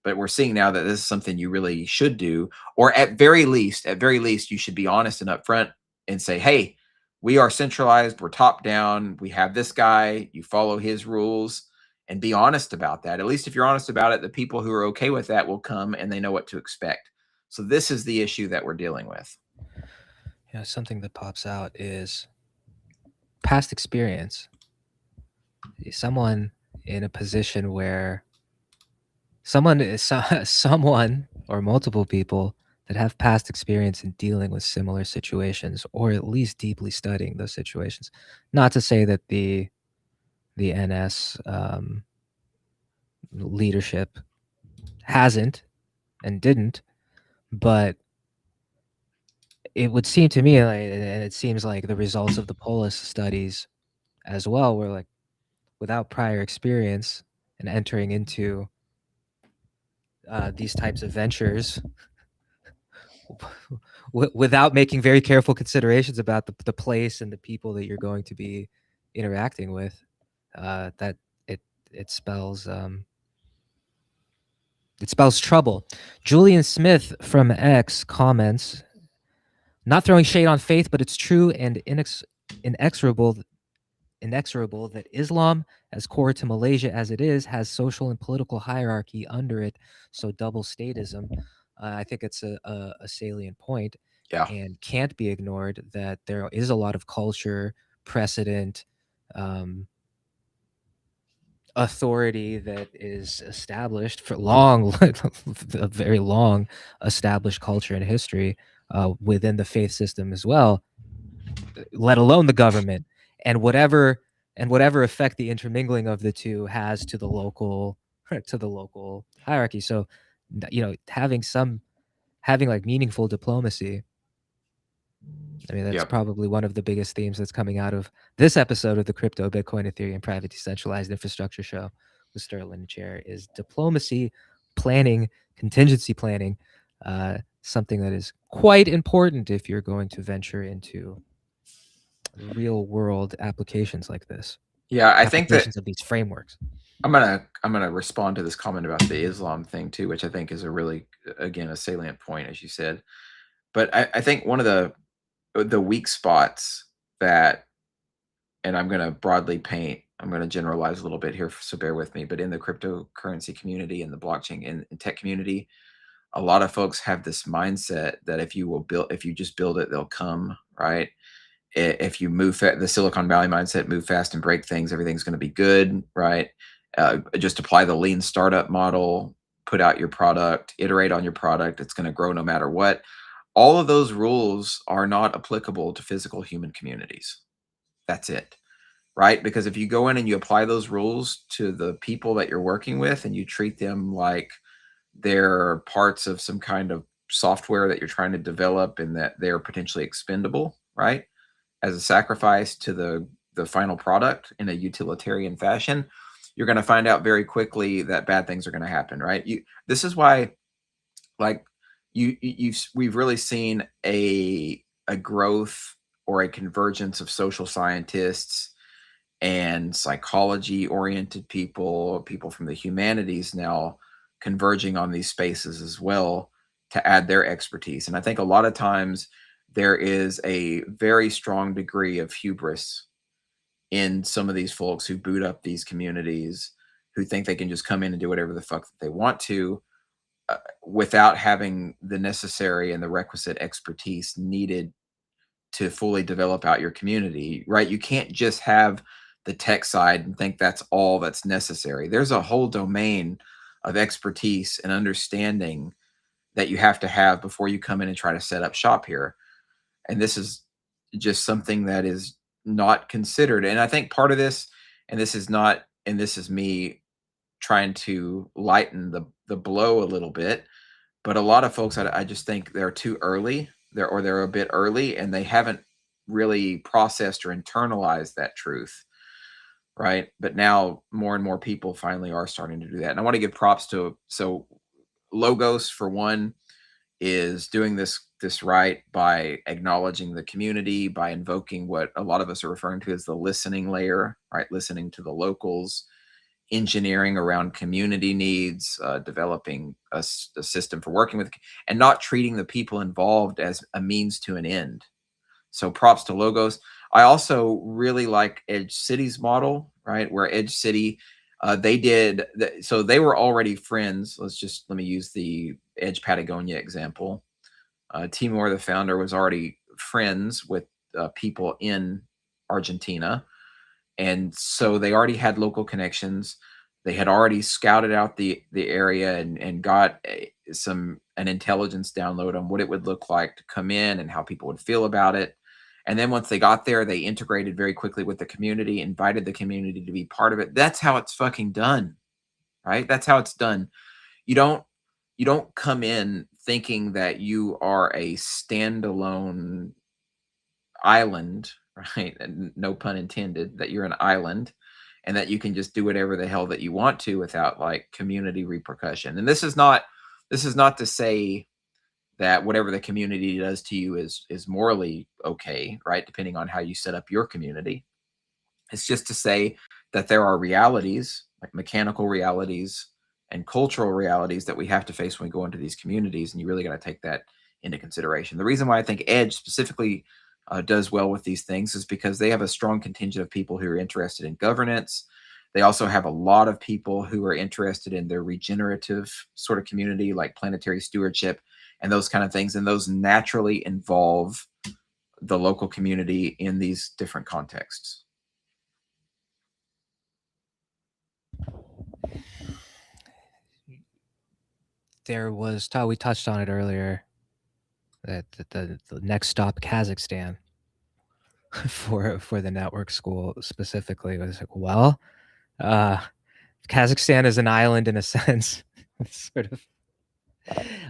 But we're seeing now that this is something you really should do, or at very least, you should be honest and upfront and say, "Hey, we are centralized. We're top down. We have this guy. You follow his rules." And be honest about that. At least if you're honest about it, the people who are okay with that will come and they know what to expect. So this is the issue that we're dealing with. Yeah, something that pops out is past experience. Someone in a position where someone or multiple people that have past experience in dealing with similar situations, or at least deeply studying those situations. Not to say that the NS leadership hasn't and didn't, but it would seem to me, like, and it seems like the results of the Polis studies as well, were like, without prior experience and entering into these types of ventures, without making very careful considerations about the place and the people that you're going to be interacting with, that it spells trouble. Julian Smith from X comments, not throwing shade on faith, but it's true and inexorable that Islam, as core to Malaysia as it is, has social and political hierarchy under it. So double statism, I think it's a salient point, Yeah. and can't be ignored, that there is a lot of culture, precedent, authority that is established for long, a very long established culture and history within the faith system as well, let alone the government, and whatever effect the intermingling of the two has to the local hierarchy. So, having like meaningful diplomacy, I mean, that's Yep. probably one of the biggest themes that's coming out of this episode of the Crypto, Bitcoin, Ethereum, Private Decentralized Infrastructure Show with Sterlin and Chair, is diplomacy, planning, contingency planning, something that is quite important if you're going to venture into real world applications like this. Yeah, I think that Applications of these frameworks. I'm gonna respond to this comment about the Islam thing too, which I think is a really, again, a salient point, as you said. But I think one of the weak spots that, and I'm gonna broadly paint, I'm gonna generalize a little bit here, so bear with me. But in the cryptocurrency community and the blockchain and tech community, a lot of folks have this mindset that if you just build it, they'll come, right? If you the Silicon Valley mindset, move fast and break things, everything's going to be good, right? Just apply the lean startup model, put out your product, iterate on your product. It's going to grow no matter what. All of those rules are not applicable to physical human communities. That's it, right? Because if you go in and you apply those rules to the people that you're working with, and you treat them like they're parts of some kind of software that you're trying to develop, and that they're potentially expendable, right, as a sacrifice to the final product in a utilitarian fashion, you're going to find out very quickly that bad things are going to happen, right? This is why, like, we've really seen a growth or a convergence of social scientists and psychology oriented people from the humanities now converging on these spaces as well, to add their expertise. And I think a lot of times there is a very strong degree of hubris in some of these folks who boot up these communities, who think they can just come in and do whatever the fuck that they want to, without having the necessary and the requisite expertise needed to fully develop out your community, right? You can't just have the tech side and think that's all that's necessary. There's a whole domain of expertise and understanding that you have to have before you come in and try to set up shop here. And this is just something that is not considered. And I think part of this, and this is not, and this is me trying to lighten the blow a little bit, but a lot of folks, I just think they're too early. They're a bit early, and they haven't really processed or internalized that truth, right? But now more and more people finally are starting to do that. And I want to give props to, so Logos for one is doing this right by acknowledging the community, by invoking what a lot of us are referring to as the listening layer, right? Listening to the locals, engineering around community needs, developing a system for working with, and not treating the people involved as a means to an end. So props to Logos. I also really like Edge City's model, right? Where Edge City, so they were already friends. Let me use the Edge Patagonia example. Timur, the founder, was already friends with people in Argentina. And so they already had local connections. They had already scouted out the area and got an intelligence download on what it would look like to come in and how people would feel about it. And then once they got there, they integrated very quickly with the community, invited the community to be part of it. That's how it's fucking done, right? That's how it's done. You don't come in thinking that you are a standalone island, right? And no pun intended, that you're an island and that you can just do whatever the hell that you want to without like community repercussion. And this is not to say that whatever the community does to you is morally okay, right? Depending on how you set up your community. It's just to say that there are realities, like mechanical realities and cultural realities, that we have to face when we go into these communities, and you really got to take that into consideration. The reason why I think Edge specifically does well with these things is because they have a strong contingent of people who are interested in governance. They also have a lot of people who are interested in their regenerative sort of community, like planetary stewardship and those kind of things. And those naturally involve the local community in these different contexts. There was, we touched on it earlier, that the next stop, Kazakhstan, for the network school specifically, was like, well, Kazakhstan is an island in a sense. It's sort of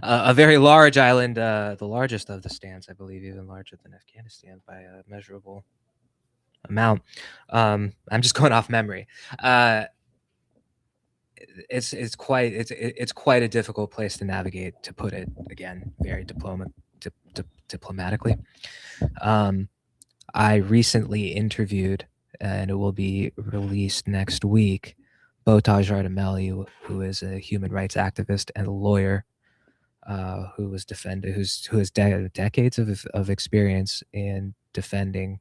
a very large island, the largest of the stands, I believe, even larger than Afghanistan by a measurable amount. I'm just going off memory. It's quite a difficult place to navigate, to put it again very diplomatically. I recently interviewed, and it will be released next week, Botaj Artemeli, who is a human rights activist and a lawyer, who has decades of experience in defending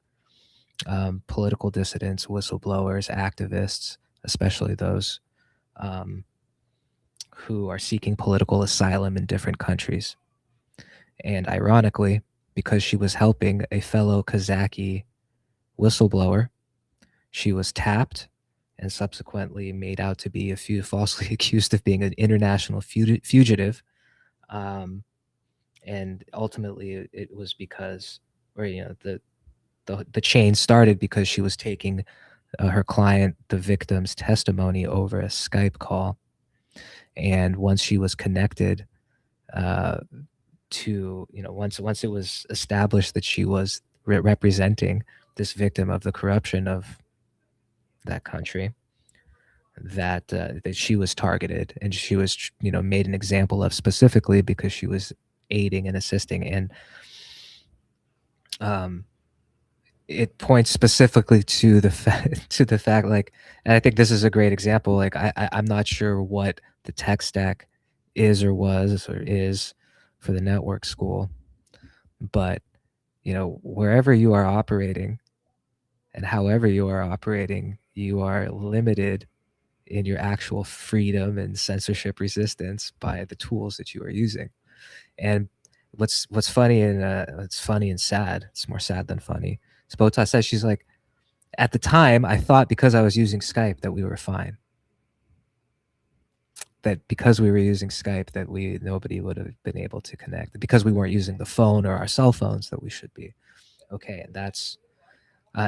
political dissidents, whistleblowers, activists, especially those who are seeking political asylum in different countries. And ironically, because she was helping a fellow Kazaki whistleblower, she was tapped and subsequently made out to be falsely accused of being an international fugitive. And ultimately, it was because, or the chain started because she was taking her client, the victim's testimony, over a Skype call. And once she was connected to, once it was established that she was representing this victim of the corruption of that country, that she was targeted, and she was made an example of, specifically because she was aiding and assisting. And it points specifically to the fact, like, and I think this is a great example. Like, I'm not sure what the tech stack is or was or is for the network school, but wherever you are operating and however you are operating, you are limited in your actual freedom and censorship resistance by the tools that you are using. And what's funny, and it's funny and sad, it's more sad than funny, Spota says, she's like, at the time I thought because I was using Skype that we were fine. that because we were using Skype, that nobody would have been able to connect, because we weren't using the phone or our cell phones, that we should be okay. And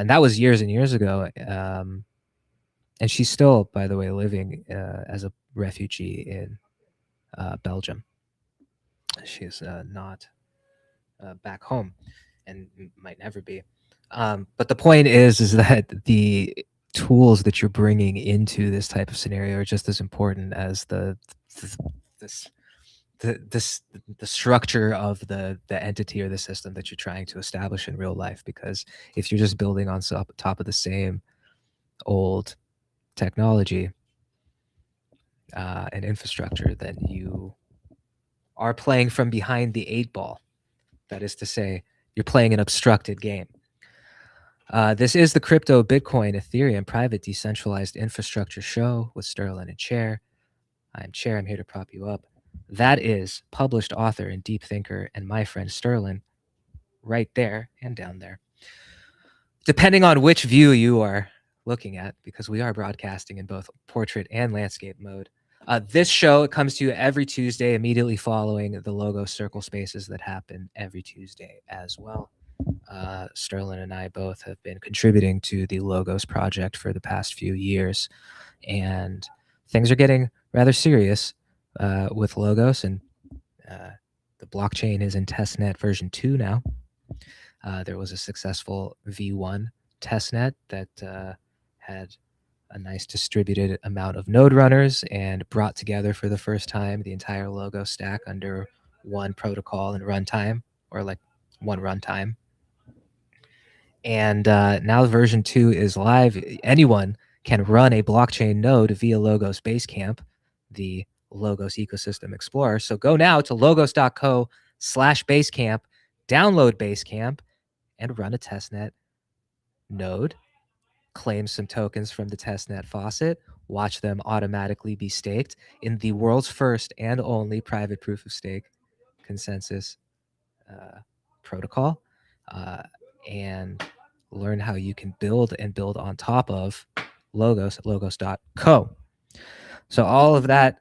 that was years and years ago. And she's still, by the way, living as a refugee in Belgium. She's not back home, and might never be. But the point is that the tools that you're bringing into this type of scenario are just as important as this the structure of the entity or the system that you're trying to establish in real life. Because if you're just building on top of the same old technology and infrastructure, then you are playing from behind the 8 ball. That is to say, you're playing an obstructed game. This is the Crypto, Bitcoin, Ethereum Private Decentralized Infrastructure Show with Sterlin and Chair. I'm Chair. I'm here to prop you up. That is published author and deep thinker and my friend Sterlin, right there and down there. Depending on which view you are looking at, because we are broadcasting in both portrait and landscape mode. This show comes to you every Tuesday, immediately following the Logo Circle Spaces that happen every Tuesday as well. Sterlin and I both have been contributing to the Logos project for the past few years, and things are getting rather serious with Logos, and the blockchain is in testnet version 2 now. There was a successful V1 testnet that had a nice distributed amount of node runners and brought together for the first time the entire Logo stack under one protocol and runtime, or like one runtime. And now version 2 is live. Anyone can run a blockchain node via Logos Basecamp, the Logos Ecosystem Explorer. So go now to logos.co/Basecamp, download Basecamp, and run a testnet node. Claim some tokens from the testnet faucet. Watch them automatically be staked in the world's first and only private proof of stake consensus protocol. And learn how you can build on top of Logos at logos.co. So all of that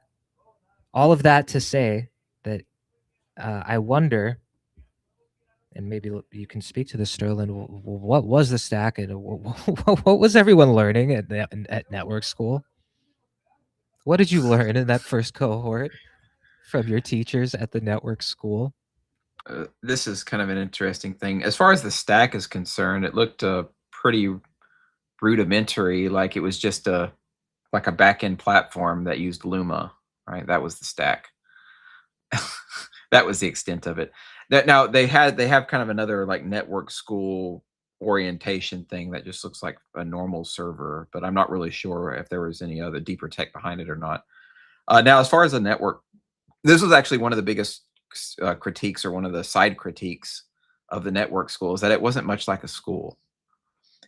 to say that I wonder, and maybe you can speak to this, Sterling, what was the stack, and what was everyone learning at network school? What did you learn in that first cohort from your teachers at the network school? This is kind of an interesting thing. As far as the stack is concerned, it looked pretty rudimentary, like it was just like a back-end platform that used Luma, right? That was the stack. That was the extent of it. Now they have kind of another like network school orientation thing that just looks like a normal server, but I'm not really sure if there was any other deeper tech behind it or not. Now, as far as the network, this was actually one of the biggest critiques, or one of the side critiques of the network school, is that it wasn't much like a school.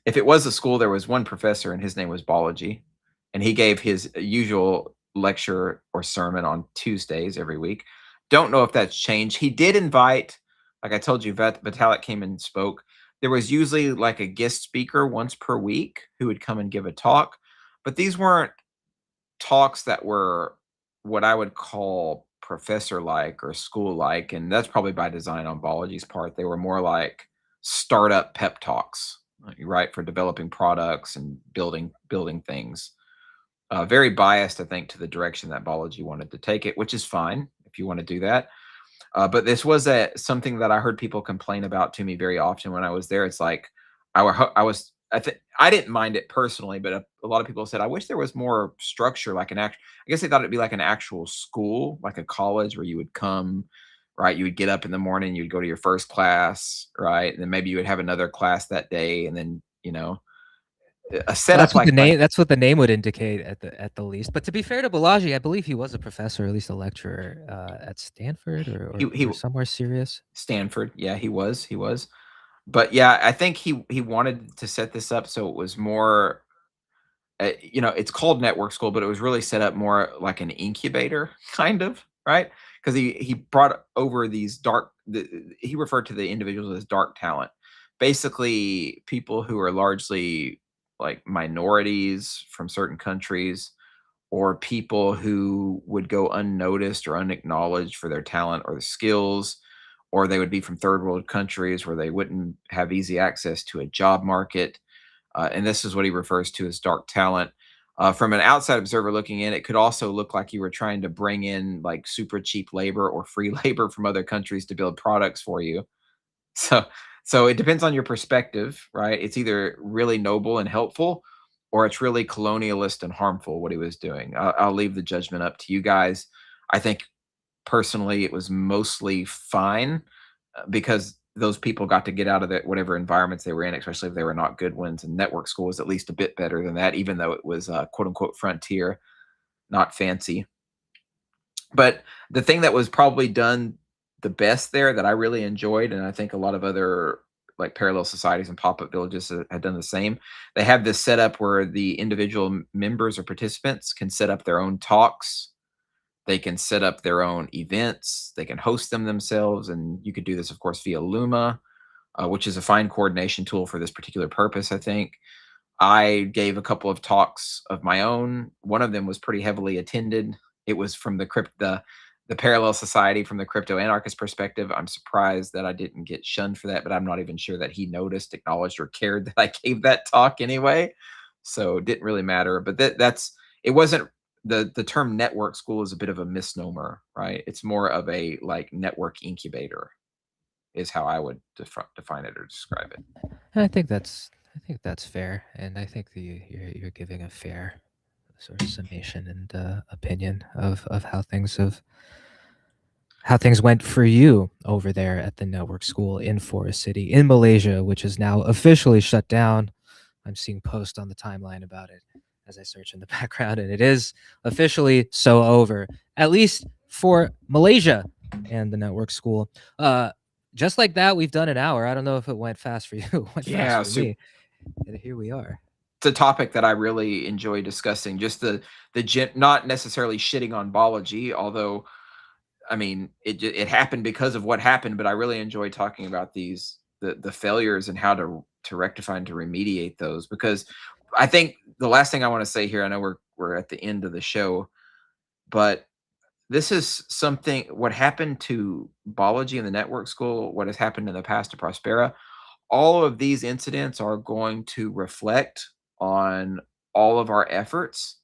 If it was a school, there was one professor, and his name was Balaji, and he gave his usual lecture or sermon on Tuesdays every week. Don't know if that's changed. He did invite, like I told you, Vitalik came and spoke. There was usually like a guest speaker once per week who would come and give a talk, but these weren't talks that were what I would call professor-like or school-like, and that's probably by design on Balaji's part. They were more like startup pep talks, right, for developing products and building things. Very biased, I think, to the direction that Balaji wanted to take it, which is fine if you want to do that. But this was something that I heard people complain about to me very often when I was there. It's like I didn't mind it personally, but a lot of people said, I wish there was more structure, like I guess they thought it'd be like an actual school, like a college, where you would come, right? You would get up in the morning, you'd go to your first class, right? And then maybe you would have another class that day, and then, a setup That's what like that's what the name would indicate at the least. But to be fair to Balaji, I believe he was a professor, or at least a lecturer at Stanford, he or somewhere serious. Stanford. Yeah, he was. But yeah, I think he wanted to set this up so it was more, it's called network school, but it was really set up more like an incubator, kind of, right? Because he brought over these he referred to the individuals as dark talent, basically people who are largely like minorities from certain countries, or people who would go unnoticed or unacknowledged for their talent or the skills, or they would be from third world countries where they wouldn't have easy access to a job market. And this is what he refers to as dark talent. From an outside observer looking in, it could also look like you were trying to bring in like super cheap labor or free labor from other countries to build products for you. So so it depends on your perspective, right? It's either really noble and helpful, or it's really colonialist and harmful what he was doing. I'll leave the judgment up to you guys. I think personally it was mostly fine because those people got to get out of the, whatever environments they were in, especially if they were not good ones. And network school was at least a bit better than that, even though it was quote unquote frontier, not fancy. But the thing that was probably done the best there that I really enjoyed, and I think a lot of other like parallel societies and pop-up villages had done the same. They have this setup where the individual members or participants can set up their own talks. They can set up their own events. They can host them themselves, and you could do this, of course, via Luma, which is a fine coordination tool for this particular purpose. I think I gave a couple of talks of my own. One of them was pretty heavily attended. It was from the parallel society from the crypto anarchist perspective. I'm surprised that I didn't get shunned for that, but I'm not even sure that he noticed, acknowledged, or cared that I gave that talk anyway. So it didn't really matter. But that's it wasn't the term network school is a bit of a misnomer, right? It's more of a like network incubator is how I would define it or describe it. I think that's fair, and I think that you're giving a fair sort of summation and opinion of how things went for you over there at the network school in Forest City in Malaysia, which is now officially shut down. I'm seeing posts on the timeline about it as I search in the background, and it is officially so over, at least for Malaysia and the network school. Just like that, we've done an hour. I don't know if it went fast for you. It went Yeah, fast for me. And here we are. it's a topic that I really enjoy discussing. Just not necessarily shitting on biology, although I mean it happened because of what happened. But I really enjoy talking about the failures and how to rectify and to remediate those. Because I think the last thing I want to say here, I know we're at the end of the show, but this is something what happened to biology in the network school, what has happened in the past to Prospera, all of these incidents are going to reflect on all of our efforts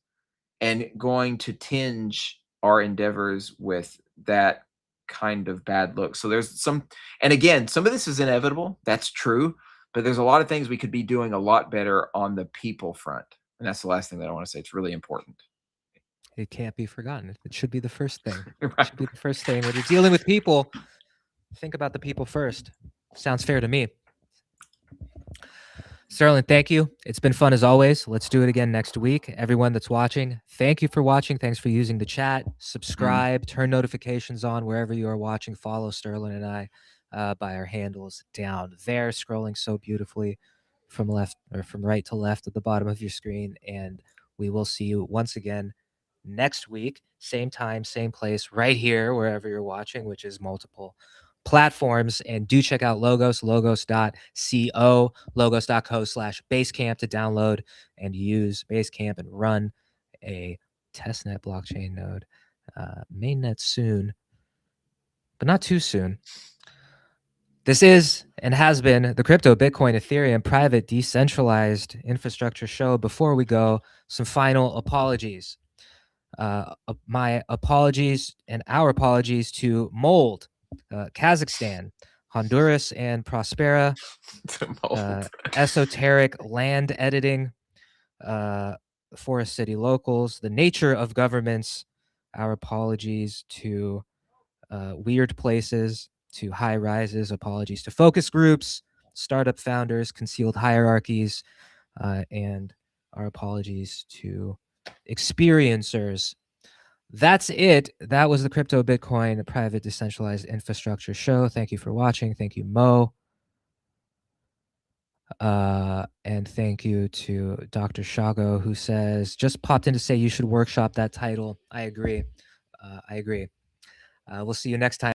and going to tinge our endeavors with that kind of bad look. So there's some, and again, some of this is inevitable. That's true. But there's a lot of things we could be doing a lot better on the people front. And that's the last thing that I want to say. It's really important. It can't be forgotten. It should be the first thing. It Right. should be the first thing. When you're dealing with people, think about the people first. Sounds fair to me. Sterlin, thank you. It's been fun as always. Let's do it again next week. Everyone that's watching, thank you for watching. Thanks for using the chat. Subscribe, turn notifications on wherever you are watching. Follow Sterlin and I by our handles down there, scrolling so beautifully from left or from right to left at the bottom of your screen. And we will see you once again next week, same time, same place, right here, wherever you're watching, which is multiple platforms. And do check out logos.co, logos.co/basecamp to download and use Basecamp and run a testnet blockchain node. Mainnet soon, but not too soon. This is and has been the Crypto, Bitcoin, Ethereum private decentralized infrastructure show. Before we go, some final apologies. My apologies and our apologies to Mold, Kazakhstan, Honduras, and Prospera, esoteric land editing, Forest City locals, the nature of governments. Our apologies to weird places, to high rises, apologies to focus groups, startup founders, concealed hierarchies, and our apologies to experiencers. That's it. That was the Crypto, Bitcoin, private decentralized infrastructure show. Thank you for watching. Thank you, Mo. And thank you to Dr. Shago, who says, just popped in to say you should workshop that title. I agree. I agree. We'll see you next time.